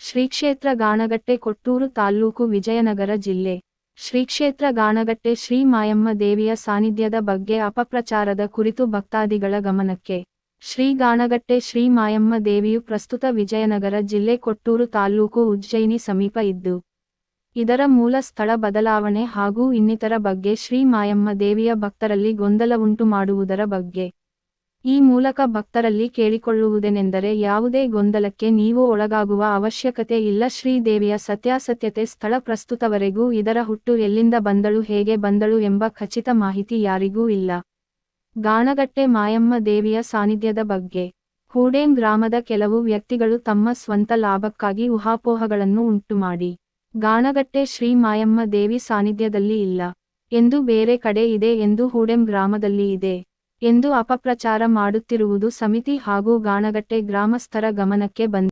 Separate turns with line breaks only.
ಶ್ರೀಕ್ಷೇತ್ರ ಗಾಣಗಟ್ಟೆ ಕೊಟ್ಟೂರು ತಾಲ್ಲೂಕು ವಿಜಯನಗರ ಜಿಲ್ಲೆ. ಶ್ರೀಕ್ಷೇತ್ರ ಗಾಣಗಟ್ಟೆ ಶ್ರೀ ಮಾಯಮ್ಮ ದೇವಿಯ ಸಾನ್ನಿಧ್ಯದ ಬಗ್ಗೆ ಅಪಪ್ರಚಾರದ ಕುರಿತು ಭಕ್ತಾದಿಗಳ ಗಮನಕ್ಕೆ. ಶ್ರೀ ಗಾಣಗಟ್ಟೆ ಶ್ರೀ ಮಾಯಮ್ಮ ದೇವಿಯು ಪ್ರಸ್ತುತ ವಿಜಯನಗರ ಜಿಲ್ಲೆ ಕೊಟ್ಟೂರು ತಾಲ್ಲೂಕು ಉಜ್ಜಯಿನಿ ಸಮೀಪ ಇದ್ದು, ಇದರ ಮೂಲ ಸ್ಥಳ ಬದಲಾವಣೆ ಹಾಗೂ ಇನ್ನಿತರ ಬಗ್ಗೆ ಶ್ರೀ ಮಾಯಮ್ಮ ದೇವಿಯ ಭಕ್ತರಲ್ಲಿ ಗೊಂದಲವುಂಟು ಮಾಡುವುದರ ಬಗ್ಗೆ ಈ ಮೂಲಕ ಭಕ್ತರಲ್ಲಿ ಕೇಳಿಕೊಳ್ಳುವುದೇನೆಂದರೆ, ಯಾವುದೇ ಗೊಂದಲಕ್ಕೆ ನೀವು ಒಳಗಾಗುವ ಅವಶ್ಯಕತೆ ಇಲ್ಲ. ಶ್ರೀದೇವಿಯ ಸತ್ಯಾಸತ್ಯತೆ ಸ್ಥಳ ಪ್ರಸ್ತುತವರೆಗೂ ಇದರ ಹುಟ್ಟು ಎಲ್ಲಿಂದ ಬಂದಳು, ಹೇಗೆ ಬಂದಳು ಎಂಬ ಖಚಿತ ಮಾಹಿತಿ ಯಾರಿಗೂ ಇಲ್ಲ. ಗಾಣಗಟ್ಟೆ ಮಾಯಮ್ಮ ದೇವಿಯ ಸಾನ್ನಿಧ್ಯದ ಬಗ್ಗೆ ಹೂಡೇಂ ಗ್ರಾಮದ ಕೆಲವು ವ್ಯಕ್ತಿಗಳು ತಮ್ಮ ಸ್ವಂತ ಲಾಭಕ್ಕಾಗಿ ಊಹಾಪೋಹಗಳನ್ನು ಉಂಟುಮಾಡಿ ಗಾಣಗಟ್ಟೆ ಶ್ರೀ ಮಾಯಮ್ಮ ದೇವಿ ಸಾನ್ನಿಧ್ಯದಲ್ಲಿ ಇಲ್ಲ ಎಂದು, ಬೇರೆ ಕಡೆ ಇದೆ ಎಂದು, ಹೂಡೇಂ ಗ್ರಾಮದಲ್ಲಿ ಇದೆ ಎಂದು ಅಪಪ್ರಚಾರ ಮಾಡುತ್ತಿರುವುದು ಸಮಿತಿ ಹಾಗೂ ಗಾಣಗಟ್ಟೆ ಗ್ರಾಮಸ್ಥರ ಗಮನಕ್ಕೆ ಬಂದಿದೆ.